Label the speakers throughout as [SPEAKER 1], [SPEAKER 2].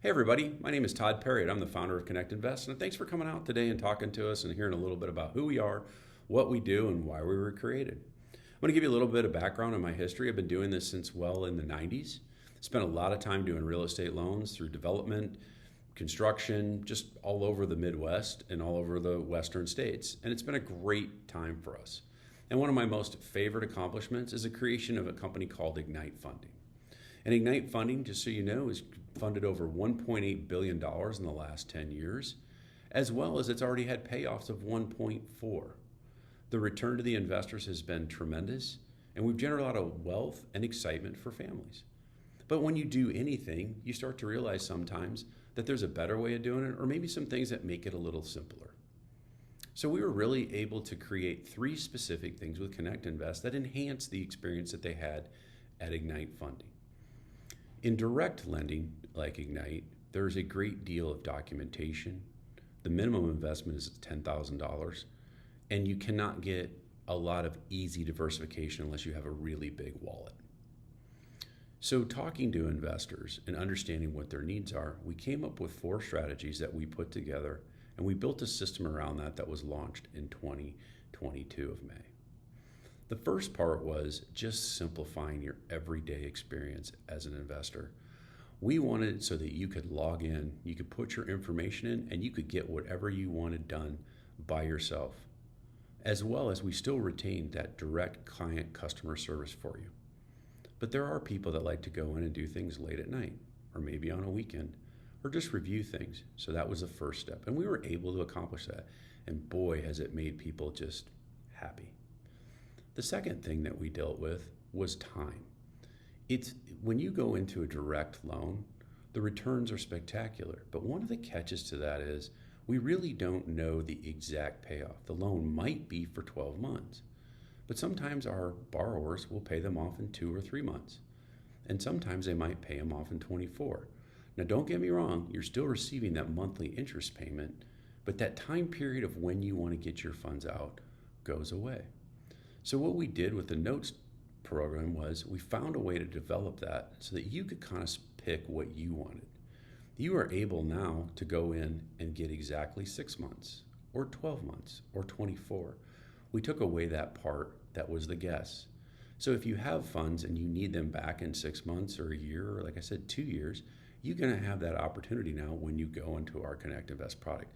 [SPEAKER 1] Hey everybody, my name is Todd Parriott. I'm the founder of Connect Invest, and thanks for coming out today and talking to us and hearing a little bit about who we are, what we do, and why we were created. I'm going to give you a little bit of background on my history. I've been doing this since well in the 90s. Spent a lot of time doing real estate loans through development, construction, just all over the Midwest and all over the Western states, and it's been a great time for us. And one of my most favorite accomplishments is the creation of a company called Ignite Funding. And Ignite Funding, just so you know, has funded over $1.8 billion in the last 10 years, as well as it's already had payoffs of 1.4. The return to the investors has been tremendous, and we've generated a lot of wealth and excitement for families. But when you do anything, you start to realize sometimes that there's a better way of doing it, or maybe some things that make it a little simpler. So we were really able to create three specific things with Connect Invest that enhance the experience that they had at Ignite Funding. In direct lending, like Ignite, there's a great deal of documentation. The minimum investment is $10,000, and you cannot get a lot of easy diversification unless you have a really big wallet. So talking to investors and understanding what their needs are, we came up with 4 strategies that we put together, and we built a system around that was launched in 2022 of May. The first part was just simplifying your everyday experience as an investor. We wanted it so that you could log in, you could put your information in, and you could get whatever you wanted done by yourself, as well as we still retained that direct client customer service for you. But there are people that like to go in and do things late at night, or maybe on a weekend, or just review things. So that was the first step, and we were able to accomplish that. And boy, has it made people just happy. The second thing that we dealt with was time. It's when you go into a direct loan, the returns are spectacular. But one of the catches to that is we really don't know the exact payoff. The loan might be for 12 months, but sometimes our borrowers will pay them off in 2 or 3 months. And sometimes they might pay them off in 24. Now, don't get me wrong, you're still receiving that monthly interest payment, but that time period of when you want to get your funds out goes away. So what we did with the notes program was we found a way to develop that so that you could kind of pick what you wanted. You are able now to go in and get exactly 6 months or 12 months or 24. We took away that part that was the guess. So if you have funds and you need them back in 6 months or a year, or like I said, 2 years, you're going to have that opportunity now when you go into our Connect Invest product.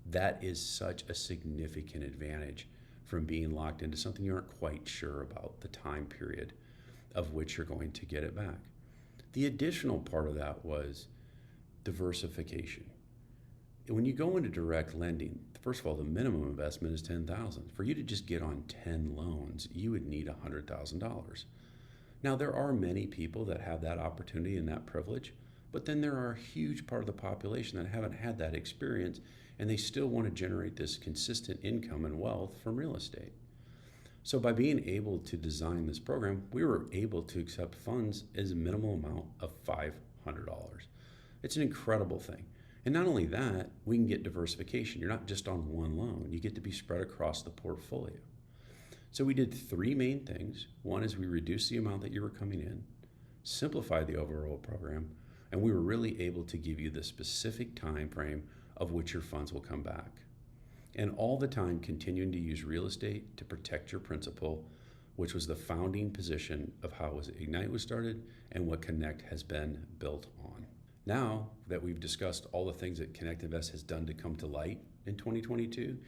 [SPEAKER 1] That is such a significant advantage from being locked into something you aren't quite sure about the time period of which you're going to get it back. The additional part of that was diversification. When you go into direct lending, first of all, the minimum investment is $10,000. For you to just get on 10 loans, you would need $100,000. Now, there are many people that have that opportunity and that privilege, but then there are a huge part of the population that haven't had that experience, and they still want to generate this consistent income and wealth from real estate. So by being able to design this program, we were able to accept funds as a minimal amount of $500. It's an incredible thing. And not only that, we can get diversification. You're not just on one loan. You get to be spread across the portfolio. So we did 3 main things. One is we reduced the amount that you were coming in, simplified the overall program, and we were really able to give you the specific time frame of which your funds will come back. And all the time continuing to use real estate to protect your principal, which was the founding position of how Ignite was started and what Connect has been built on. Now that we've discussed all the things that Connect Invest has done to come to light in 2022,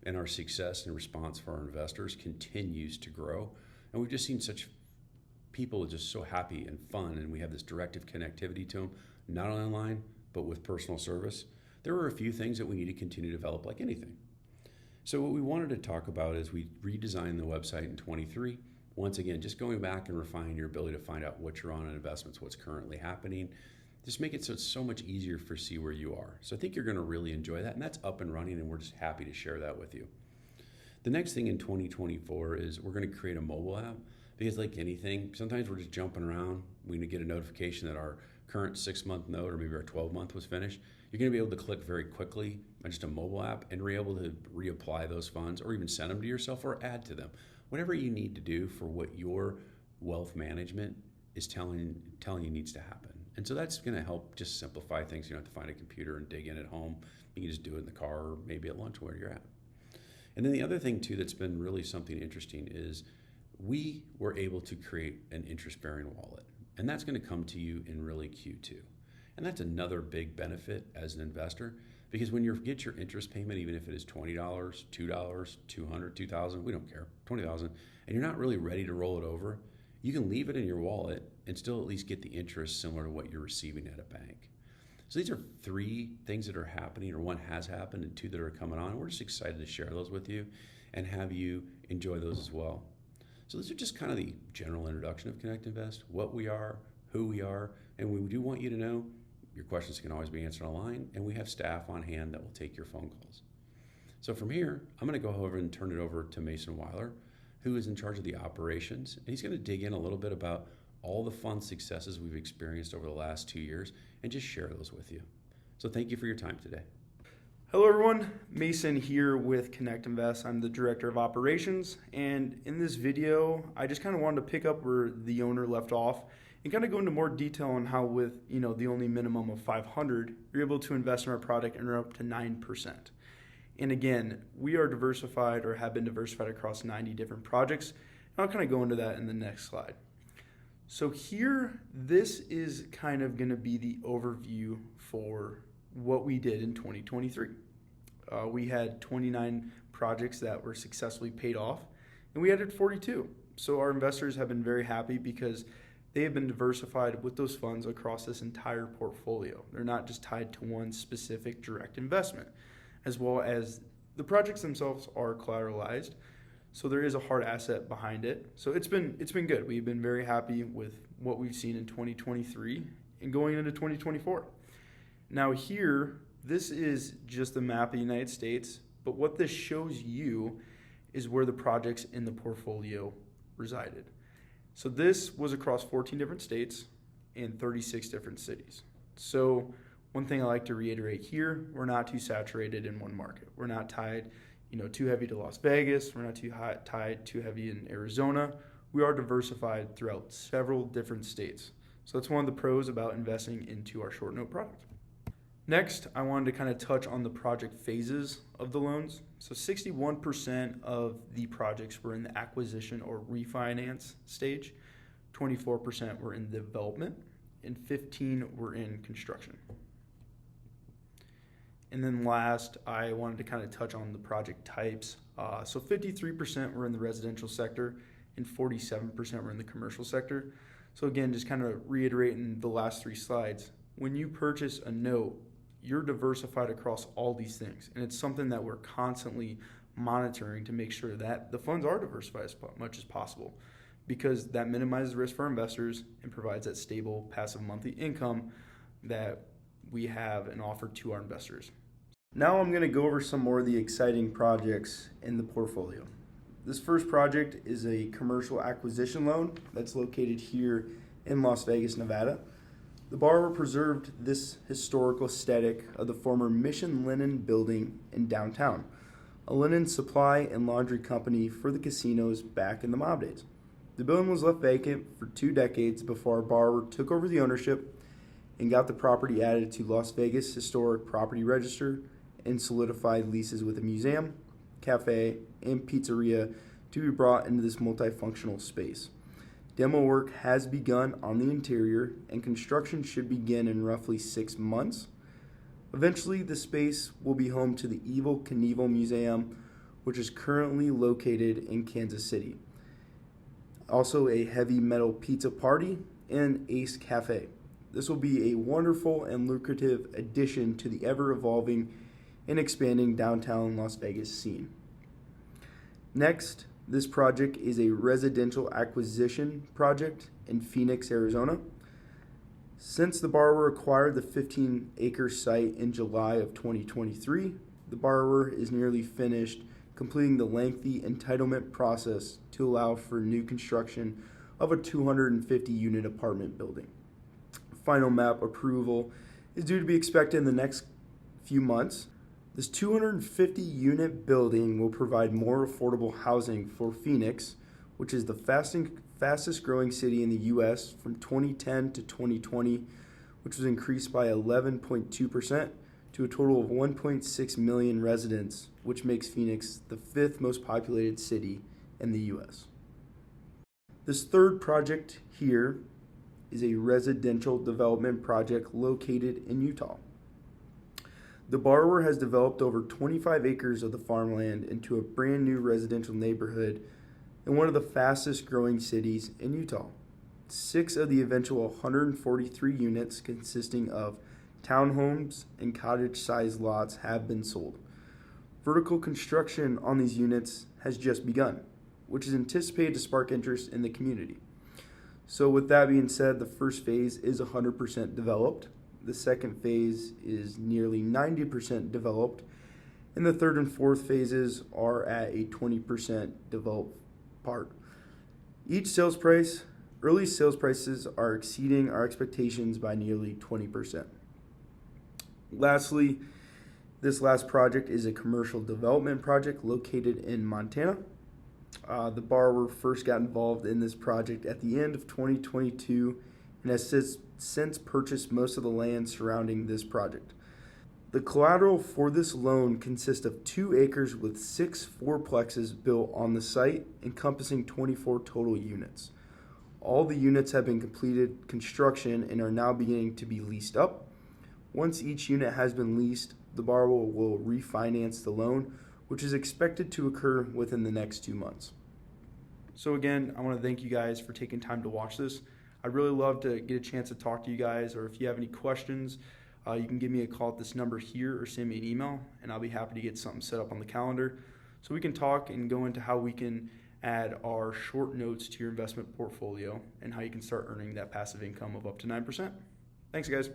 [SPEAKER 1] and our success and response for our investors continues to grow, and we've just seen such people just so happy and fun, and we have this directive connectivity to them, not only online, but with personal service. There were a few things that we need to continue to develop like anything. So what we wanted to talk about is we redesigned the website in 23. Once again, just going back and refining your ability to find out what you're on in investments, what's currently happening. Just make it so it's so much easier for see where you are. So I think you're going to really enjoy that, and that's up and running, and we're just happy to share that with you. The next thing in 2024 is we're going to create a mobile app, because like anything, sometimes we're just jumping around. We get a notification that our current 6-month note or maybe our 12-month was finished. You're going to be able to click very quickly on just a mobile app and be able to reapply those funds or even send them to yourself or add to them. Whatever you need to do for what your wealth management is telling you needs to happen. And so that's going to help just simplify things. You don't have to find a computer and dig in at home. You can just do it in the car or maybe at lunch where you're at. And then the other thing too that's been really something interesting is we were able to create an interest-bearing wallet. And that's going to come to you in really Q2. And that's another big benefit as an investor, because when you get your interest payment, even if it is $20, $2, $200, $2,000, we don't care, $20,000, and you're not really ready to roll it over, you can leave it in your wallet and still at least get the interest similar to what you're receiving at a bank. So these are 3 things that are happening, or 1 has happened and 2 that are coming on. We're just excited to share those with you and have you enjoy those as well. So these are just kind of the general introduction of Connect Invest, what we are, who we are, and we do want you to know your questions can always be answered online, and we have staff on hand that will take your phone calls. So from here, I'm going to go over and turn it over to Mason Weiler, who is in charge of the operations, and he's going to dig in a little bit about all the fun successes we've experienced over the last 2 years and just share those with you. So thank you for your time today.
[SPEAKER 2] Hello everyone, Mason here with Connect Invest. I'm the Director of Operations, and in this video, I just kind of wanted to pick up where the owner left off and kind of go into more detail on how with the only minimum of 500, you're able to invest in our product and earn up to 9%. And again, we are diversified or have been diversified across 90 different projects. And I'll kind of go into that in the next slide. So here, this is kind of going to be the overview for what we did in 2023. We had 29 projects that were successfully paid off, and we added 42. So our investors have been very happy because they have been diversified with those funds across this entire portfolio. They're not just tied to one specific direct investment, as well as the projects themselves are collateralized. So there is a hard asset behind it. So it's been good. We've been very happy with what we've seen in 2023 and going into 2024. Now here, this is just a map of the United States, but what this shows you is where the projects in the portfolio resided. So this was across 14 different states and 36 different cities. So one thing I like to reiterate here, we're not too saturated in one market. We're not tied, too heavy to Las Vegas. We're not tied too heavy in Arizona. We are diversified throughout several different states. So that's one of the pros about investing into our short note product. Next, I wanted to kind of touch on the project phases of the loans. So 61% of the projects were in the acquisition or refinance stage, 24% were in development, and 15% were in construction. And then last, I wanted to kind of touch on the project types. So 53% were in the residential sector and 47% were in the commercial sector. So again, just kind of reiterating the last 3 slides, when you purchase a note, you're diversified across all these things. And it's something that we're constantly monitoring to make sure that the funds are diversified as much as possible, because that minimizes risk for investors and provides that stable passive monthly income that we have and offer to our investors. Now I'm going to go over some more of the exciting projects in the portfolio. This first project is a commercial acquisition loan that's located here in Las Vegas, Nevada. The borrower preserved this historical aesthetic of the former Mission Linen building in downtown, a linen supply and laundry company for the casinos back in the mob days. The building was left vacant for 2 decades before our borrower took over the ownership and got the property added to Las Vegas Historic Property Register and solidified leases with a museum, cafe, and pizzeria to be brought into this multifunctional space. Demo work has begun on the interior, and construction should begin in roughly 6 months. Eventually, the space will be home to the Evel Knievel Museum, which is currently located in Kansas City. Also, a heavy metal pizza party and Ace Cafe. This will be a wonderful and lucrative addition to the ever-evolving and expanding downtown Las Vegas scene. Next, this project is a residential acquisition project in Phoenix, Arizona. Since the borrower acquired the 15-acre site in July of 2023, the borrower is nearly finished completing the lengthy entitlement process to allow for new construction of a 250-unit apartment building. Final map approval is due to be expected in the next few months. This 250-unit building will provide more affordable housing for Phoenix, which is the fastest growing city in the U.S. from 2010 to 2020, which was increased by 11.2% to a total of 1.6 million residents, which makes Phoenix the 5th most populated city in the U.S. This third project here is a residential development project located in Utah. The borrower has developed over 25 acres of the farmland into a brand new residential neighborhood in one of the fastest growing cities in Utah. 6 of the eventual 143 units consisting of townhomes and cottage-sized lots have been sold. Vertical construction on these units has just begun, which is anticipated to spark interest in the community. So with that being said, the first phase is 100% developed. The second phase is nearly 90% developed. And the third and fourth phases are at a 20% developed part. Early sales prices are exceeding our expectations by nearly 20%. Lastly, this last project is a commercial development project located in Montana. The borrower first got involved in this project at the end of 2022 and has since purchased most of the land surrounding this project. The collateral for this loan consists of 2 acres with 6 fourplexes built on the site, encompassing 24 total units. All the units have been completed construction and are now beginning to be leased up. Once each unit has been leased, the borrower will refinance the loan, which is expected to occur within the next 2 months. So again, I want to thank you guys for taking time to watch this. I'd really love to get a chance to talk to you guys, or if you have any questions, you can give me a call at this number here or send me an email, and I'll be happy to get something set up on the calendar so we can talk and go into how we can add our short notes to your investment portfolio and how you can start earning that passive income of up to 9%. Thanks, guys.